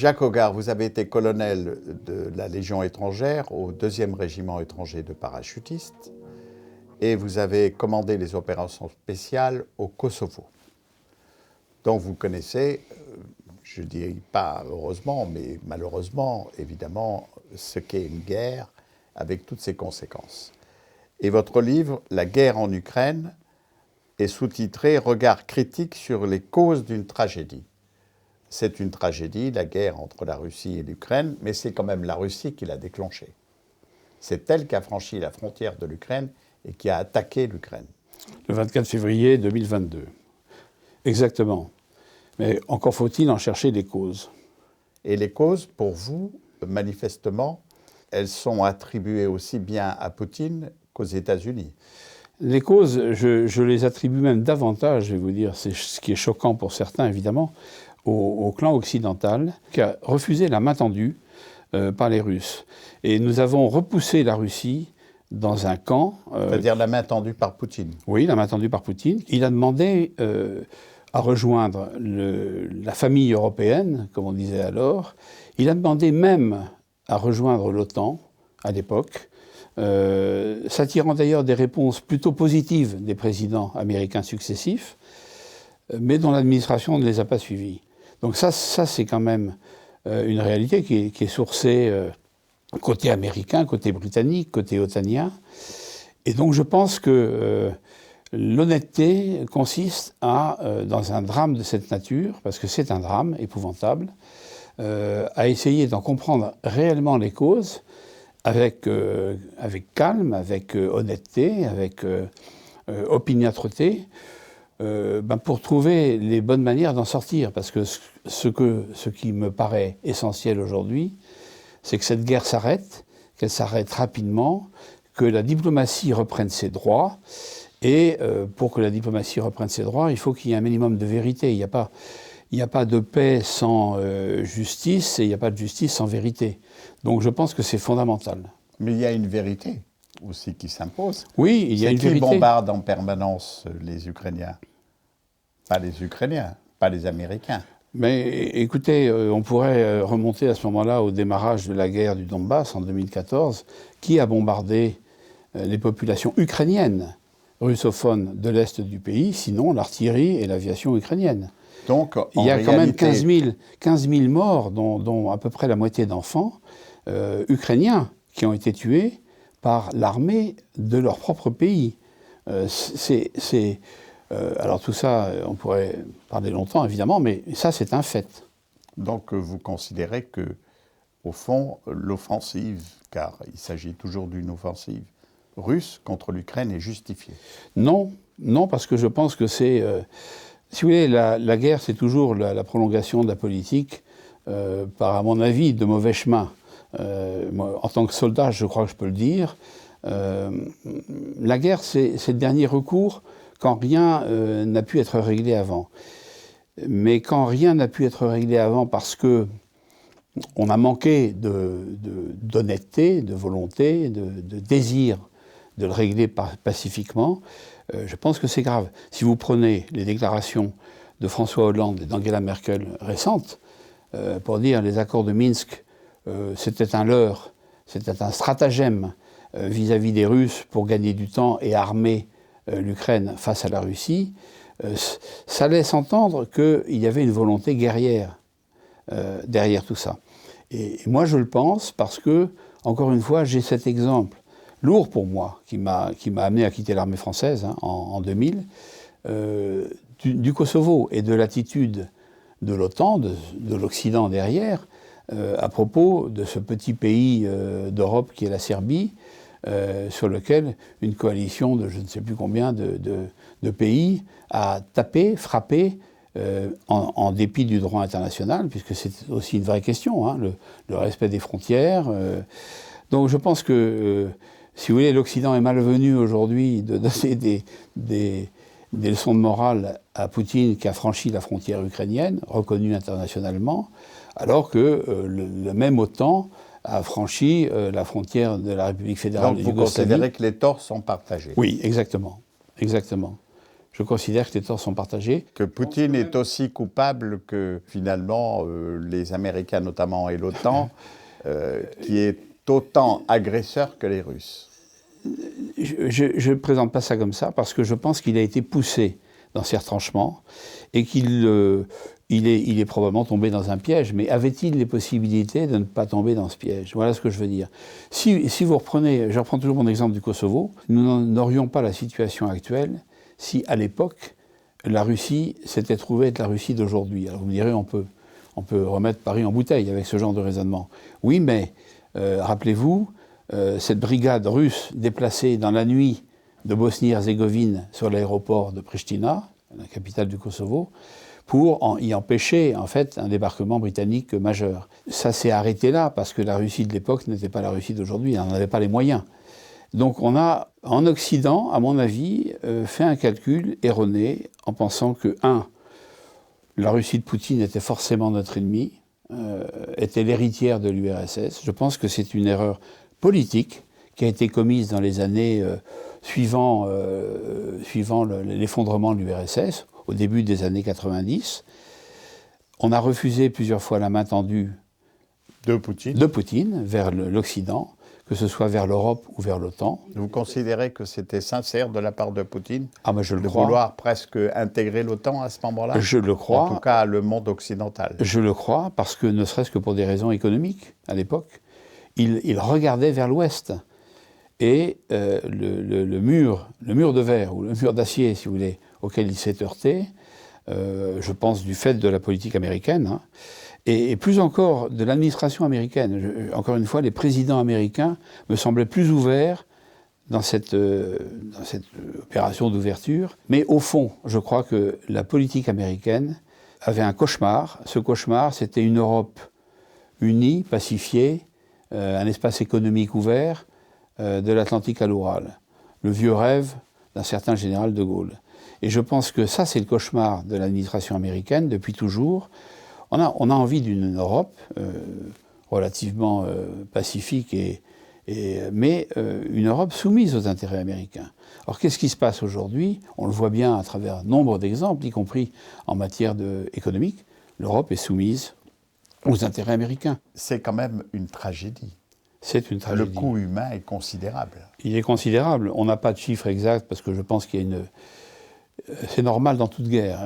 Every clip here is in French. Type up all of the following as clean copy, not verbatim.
Jacques Hoggard, vous avez été colonel de la Légion étrangère au 2e régiment étranger de parachutistes et vous avez commandé les opérations spéciales au Kosovo. Donc vous connaissez, je ne dis pas heureusement, mais malheureusement, évidemment, ce qu'est une guerre avec toutes ses conséquences. Et votre livre, La guerre en Ukraine, est sous-titré « Regard critique sur les causes d'une tragédie ». C'est une tragédie, la guerre entre la Russie et l'Ukraine, mais c'est quand même la Russie qui l'a déclenchée. C'est elle qui a franchi la frontière de l'Ukraine et qui a attaqué l'Ukraine. Le 24 février 2022. Exactement. Mais encore faut-il en chercher les causes. Et les causes, pour vous, manifestement, elles sont attribuées aussi bien à Poutine qu'aux États-Unis. Les causes, je les attribue même davantage, je vais vous dire, c'est ce qui est choquant pour certains évidemment, au clan occidental qui a refusé la main tendue par les Russes. Et nous avons repoussé la Russie dans un camp... C'est-à-dire la main tendue par Poutine. Oui, la main tendue par Poutine. Il a demandé à rejoindre la famille européenne, comme on disait alors. Il a demandé même à rejoindre l'OTAN, à l'époque, s'attirant d'ailleurs des réponses plutôt positives des présidents américains successifs, mais dont l'administration ne les a pas suivis. Donc ça c'est quand même une réalité qui est sourcée côté américain, côté britannique, côté otanien. Et donc je pense que l'honnêteté consiste dans un drame de cette nature, parce que c'est un drame épouvantable, à essayer d'en comprendre réellement les causes, avec calme, avec honnêteté, avec opiniâtreté, pour trouver les bonnes manières d'en sortir. Parce que ce qui me paraît essentiel aujourd'hui, c'est que cette guerre s'arrête, qu'elle s'arrête rapidement, que la diplomatie reprenne ses droits. Et pour que la diplomatie reprenne ses droits, il faut qu'il y ait un minimum de vérité. Il n'y a pas de paix sans justice et il n'y a pas de justice sans vérité. Donc je pense que c'est fondamental. Mais il y a une vérité aussi qui s'impose. Oui, il y a une vérité. C'est qui bombarde en permanence les Ukrainiens? Pas les Ukrainiens, pas les Américains. Mais écoutez, on pourrait remonter à ce moment-là au démarrage de la guerre du Donbass en 2014. Qui a bombardé les populations ukrainiennes, russophones de l'Est du pays, sinon l'artillerie et l'aviation ukrainienne? Donc, il y a quand même 15 000 morts, dont à peu près la moitié d'enfants ukrainiens qui ont été tués par l'armée de leur propre pays. Alors tout ça, on pourrait parler longtemps évidemment, mais ça c'est un fait. Donc vous considérez que, au fond, l'offensive, car il s'agit toujours d'une offensive russe contre l'Ukraine, est justifiée? Non, parce que je pense que c'est... si vous voulez, la guerre, c'est toujours la prolongation de la politique par, à mon avis, de mauvais chemins. Moi, en tant que soldat, je crois que je peux le dire. La guerre, c'est le dernier recours quand rien n'a pu être réglé avant. Mais quand rien n'a pu être réglé avant parce que on a manqué d'honnêteté, de volonté, de désir de le régler pacifiquement, je pense que c'est grave. Si vous prenez les déclarations de François Hollande et d'Angela Merkel récentes, pour dire les accords de Minsk, c'était un leurre, c'était un stratagème vis-à-vis des Russes pour gagner du temps et armer l'Ukraine face à la Russie, ça laisse entendre qu'il y avait une volonté guerrière derrière tout ça. Et moi je le pense parce que, encore une fois, j'ai cet exemple lourd pour moi, qui m'a amené à quitter l'armée française en 2000, du Kosovo et de l'attitude de l'OTAN, de l'Occident derrière, à propos de ce petit pays d'Europe qui est la Serbie, sur lequel une coalition de je ne sais plus combien de pays a tapé, frappé, en dépit du droit international, puisque c'est aussi une vraie question, le respect des frontières. Donc je pense que, si vous voulez, l'Occident est malvenu aujourd'hui de donner des leçons de morale à Poutine qui a franchi la frontière ukrainienne, reconnue internationalement, alors que le même OTAN a franchi la frontière de la République fédérale de Yougoslavie. Donc vous considérez que les torts sont partagés? Oui, exactement. Exactement. Je considère que les torts sont partagés. Que Poutine est aussi coupable que, finalement, les Américains notamment et l'OTAN, qui est autant agresseur que les Russes. Je ne présente pas ça comme ça, parce que je pense qu'il a été poussé dans ses retranchements et qu'il est probablement tombé dans un piège. Mais avait-il les possibilités de ne pas tomber dans ce piège? Voilà ce que je veux dire. Si vous reprenez, je reprends toujours mon exemple du Kosovo, nous n'aurions pas la situation actuelle si, à l'époque, la Russie s'était trouvée être la Russie d'aujourd'hui. Alors vous me direz, on peut remettre Paris en bouteille avec ce genre de raisonnement. Oui, mais rappelez-vous, cette brigade russe déplacée dans la nuit de Bosnie-Herzégovine sur l'aéroport de Pristina, la capitale du Kosovo, pour y empêcher en fait un débarquement britannique majeur. Ça s'est arrêté là parce que la Russie de l'époque n'était pas la Russie d'aujourd'hui, elle n'en avait pas les moyens. Donc on a, en Occident, à mon avis, fait un calcul erroné en pensant que, la Russie de Poutine était forcément notre ennemi, était l'héritière de l'URSS. Je pense que c'est une erreur politique qui a été commise dans les années suivant l'effondrement de l'URSS, au début des années 90. On a refusé plusieurs fois la main tendue de Poutine vers l'Occident, que ce soit vers l'Europe ou vers l'OTAN. Vous considérez que c'était sincère de la part de Poutine je le de crois. Vouloir presque intégrer l'OTAN à ce moment-là? Je le crois. En tout cas, le monde occidental. Je le crois, parce que ne serait-ce que pour des raisons économiques, à l'époque, il regardait vers l'Ouest. Et le mur de verre, ou le mur d'acier, si vous voulez, auquel il s'est heurté, je pense du fait de la politique américaine, et plus encore de l'administration américaine. Encore une fois, les présidents américains me semblaient plus ouverts dans cette opération d'ouverture. Mais au fond, je crois que la politique américaine avait un cauchemar. Ce cauchemar, c'était une Europe unie, pacifiée, un espace économique ouvert, de l'Atlantique à l'Oural. Le vieux rêve d'un certain général de Gaulle. Et je pense que ça, c'est le cauchemar de l'administration américaine depuis toujours. On a envie d'une Europe relativement pacifique, mais une Europe soumise aux intérêts américains. Alors qu'est-ce qui se passe aujourd'hui? On le voit bien à travers nombre d'exemples, y compris en matière économique. L'Europe est soumise aux intérêts américains. C'est quand même une tragédie. C'est une tragédie. Le coût humain est considérable. Il est considérable. On n'a pas de chiffre exact parce que je pense qu'il y a une... C'est normal dans toute guerre.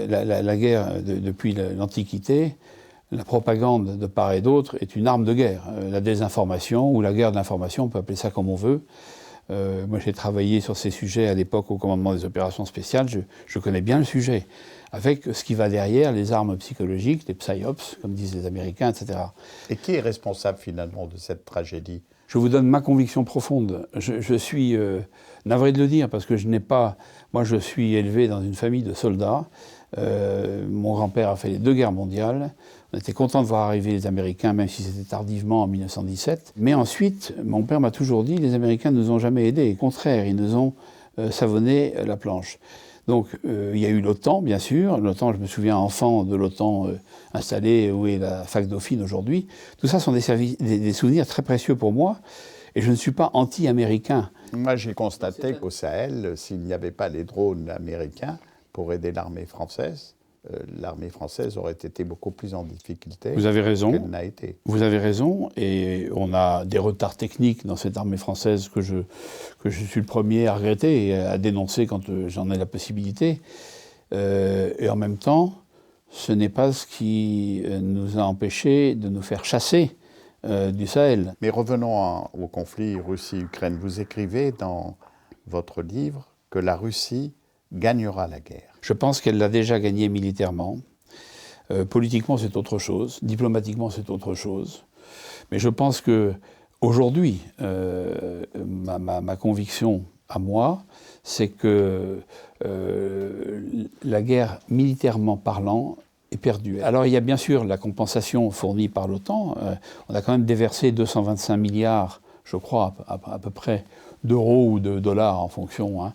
La guerre, depuis l'Antiquité, la propagande de part et d'autre est une arme de guerre. La désinformation ou la guerre de l'information, on peut appeler ça comme on veut. Moi, j'ai travaillé sur ces sujets à l'époque au commandement des opérations spéciales. Je connais bien le sujet, avec ce qui va derrière, les armes psychologiques, les psyops, comme disent les Américains, etc. Et qui est responsable finalement de cette tragédie? Je vous donne ma conviction profonde. Je suis navré de le dire parce que je n'ai pas... Moi, je suis élevé dans une famille de soldats. Mon grand-père a fait les 2 guerres mondiales. On était content de voir arriver les Américains, même si c'était tardivement en 1917. Mais ensuite, mon père m'a toujours dit, les Américains ne nous ont jamais aidés. Au contraire, ils nous ont savonné la planche. Donc, il y a eu l'OTAN, bien sûr. L'OTAN, je me souviens, enfant de l'OTAN installée où est la fac Dauphine aujourd'hui. Tout ça sont des souvenirs très précieux pour moi. Et je ne suis pas anti-américain. Moi, j'ai constaté qu'au Sahel, s'il n'y avait pas les drones américains pour aider l'armée française aurait été beaucoup plus en difficulté. Vous avez raison. Qu'elle n'a été. Vous avez raison. Et on a des retards techniques dans cette armée française que je suis le premier à regretter et à dénoncer quand j'en ai la possibilité. Et en même temps, ce n'est pas ce qui nous a empêchés de nous faire chasser du Sahel. Mais revenons au conflit Russie-Ukraine. Vous écrivez dans votre livre que la Russie gagnera la guerre. Je pense qu'elle l'a déjà gagnée militairement. Politiquement, c'est autre chose. Diplomatiquement, c'est autre chose. Mais je pense qu'aujourd'hui, ma conviction à moi, c'est que la guerre, militairement parlant, est perdue. Alors il y a bien sûr la compensation fournie par l'OTAN. On a quand même déversé 225 milliards, je crois, à peu près, d'euros ou de dollars en fonction,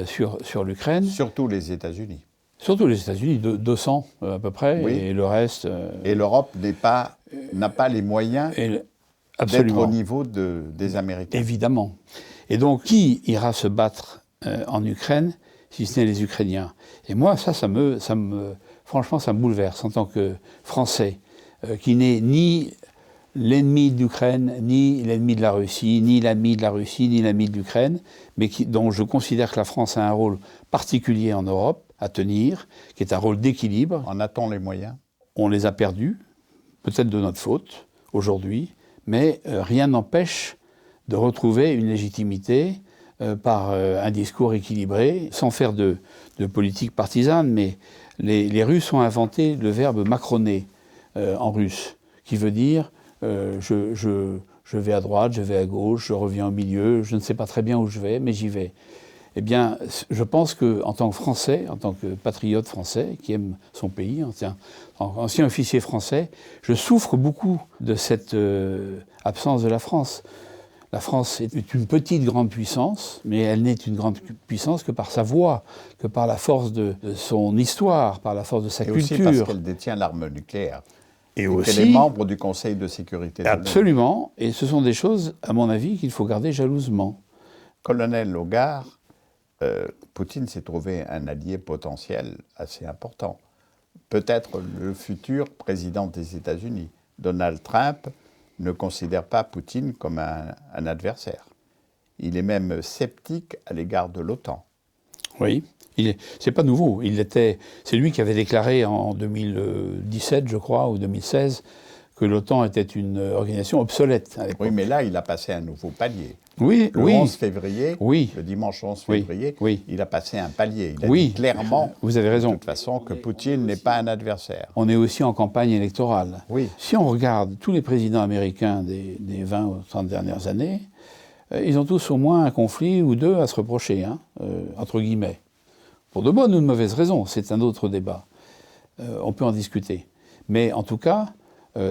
sur l'Ukraine. Surtout les États-Unis. Surtout les États-Unis, 200 à peu près, oui. Et le reste... Et l'Europe n'a pas les moyens d'être au niveau des Américains. Évidemment. Et donc, qui ira se battre en Ukraine si ce n'est les Ukrainiens. Et moi, franchement, ça me bouleverse en tant que Français, qui n'est ni l'ennemi d'Ukraine, ni l'ennemi de la Russie, ni l'ami de la Russie, ni l'ami de l'Ukraine, mais dont je considère que la France a un rôle particulier en Europe à tenir, qui est un rôle d'équilibre. En a-t-on les moyens? On les a perdus, peut-être de notre faute, aujourd'hui, mais rien n'empêche de retrouver une légitimité par un discours équilibré, sans faire de politique partisane, mais les Russes ont inventé le verbe macroner en russe, qui veut dire je vais à droite, je vais à gauche, je reviens au milieu, je ne sais pas très bien où je vais, mais j'y vais. Eh bien, je pense qu'en tant que Français, en tant que patriote français, qui aime son pays, ancien officier français, je souffre beaucoup de cette absence de la France. La France est une petite grande puissance, mais elle n'est une grande puissance que par sa voix, que par la force de son histoire, par la force de sa culture. Et aussi parce qu'elle détient l'arme nucléaire. Et aussi, qu'elle est membre du Conseil de sécurité de l'ONU. Absolument, et ce sont des choses, à mon avis, qu'il faut garder jalousement. Colonel Hogar, Poutine s'est trouvé un allié potentiel assez important. Peut-être le futur président des États-Unis. Donald Trump ne considère pas Poutine comme un adversaire. Il est même sceptique à l'égard de l'OTAN. Oui, c'est pas nouveau. C'est lui qui avait déclaré en 2017, je crois, ou 2016, que l'OTAN était une organisation obsolète à l'époque. Oui, mais là, il a passé un nouveau palier. Oui, le 11 février, oui, le dimanche 11 février, oui, il a passé un palier. Il a dit clairement, vous avez raison, de toute façon, que Poutine n'est pas un adversaire. On est aussi en campagne électorale. Oui. Si on regarde tous les présidents américains des 20 ou 30 dernières années, ils ont tous au moins un conflit ou deux à se reprocher, entre guillemets. Pour de bonnes ou de mauvaises raisons, c'est un autre débat. On peut en discuter. Mais en tout cas,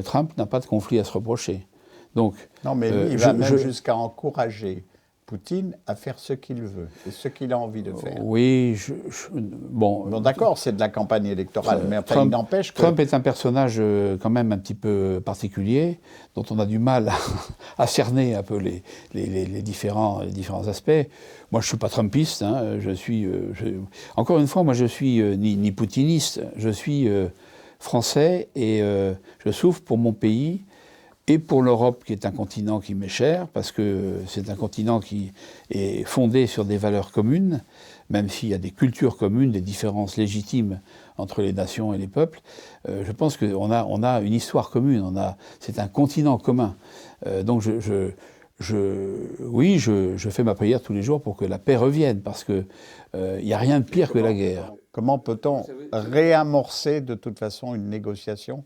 Trump n'a pas de conflit à se reprocher. Donc, non, mais lui, il va même jusqu'à encourager Poutine à faire ce qu'il veut et ce qu'il a envie de faire. Oui, bon, d'accord, c'est de la campagne électorale, mais enfin, Trump, il n'empêche que... Trump est un personnage quand même un petit peu particulier, dont on a du mal à cerner un peu les différents aspects. Moi, je ne suis pas trumpiste, encore une fois, moi, je suis ni poutiniste, je suis français et je souffre pour mon pays. Et pour l'Europe, qui est un continent qui m'est cher, parce que c'est un continent qui est fondé sur des valeurs communes, même s'il y a des cultures communes, des différences légitimes entre les nations et les peuples, je pense qu'on a une histoire commune, c'est un continent commun. Donc oui, je fais ma prière tous les jours pour que la paix revienne, parce qu'il n'y a rien de pire que la guerre. Comment peut-on réamorcer de toute façon une négociation ?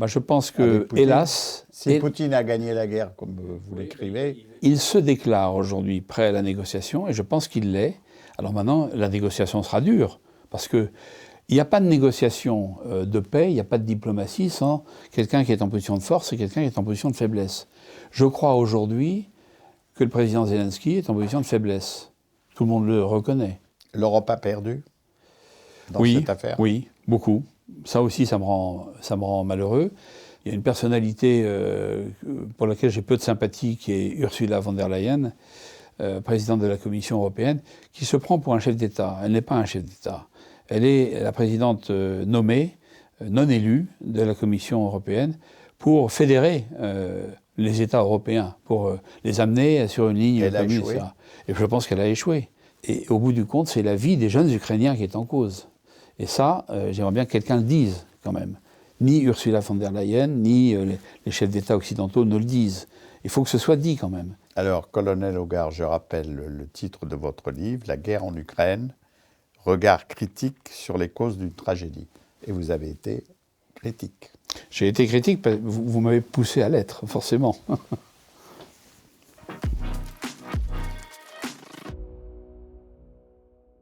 Je pense que, hélas... Si Poutine a gagné la guerre, comme vous l'écrivez... Il se déclare aujourd'hui prêt à la négociation, et je pense qu'il l'est. Alors maintenant, la négociation sera dure, parce qu'il n'y a pas de négociation de paix, il n'y a pas de diplomatie sans quelqu'un qui est en position de force et quelqu'un qui est en position de faiblesse. Je crois aujourd'hui que le président Zelensky est en position de faiblesse. Tout le monde le reconnaît. L'Europe a perdu dans cette affaire? Oui, beaucoup. Ça aussi, ça me rend malheureux. Il y a une personnalité pour laquelle j'ai peu de sympathie, qui est Ursula von der Leyen, présidente de la Commission européenne, qui se prend pour un chef d'État. Elle n'est pas un chef d'État. Elle est la présidente nommée, non élue, de la Commission européenne, pour fédérer les États européens, pour les amener sur une ligne commune. Et je pense qu'elle a échoué. Et au bout du compte, c'est la vie des jeunes Ukrainiens qui est en cause. Et ça, j'aimerais bien que quelqu'un le dise, quand même. Ni Ursula von der Leyen, ni les chefs d'État occidentaux ne le disent. Il faut que ce soit dit, quand même. Alors, colonel Hogar, je rappelle le titre de votre livre, « La guerre en Ukraine, regard critique sur les causes d'une tragédie ». Et vous avez été critique. J'ai été critique, parce que vous m'avez poussé à l'être, forcément.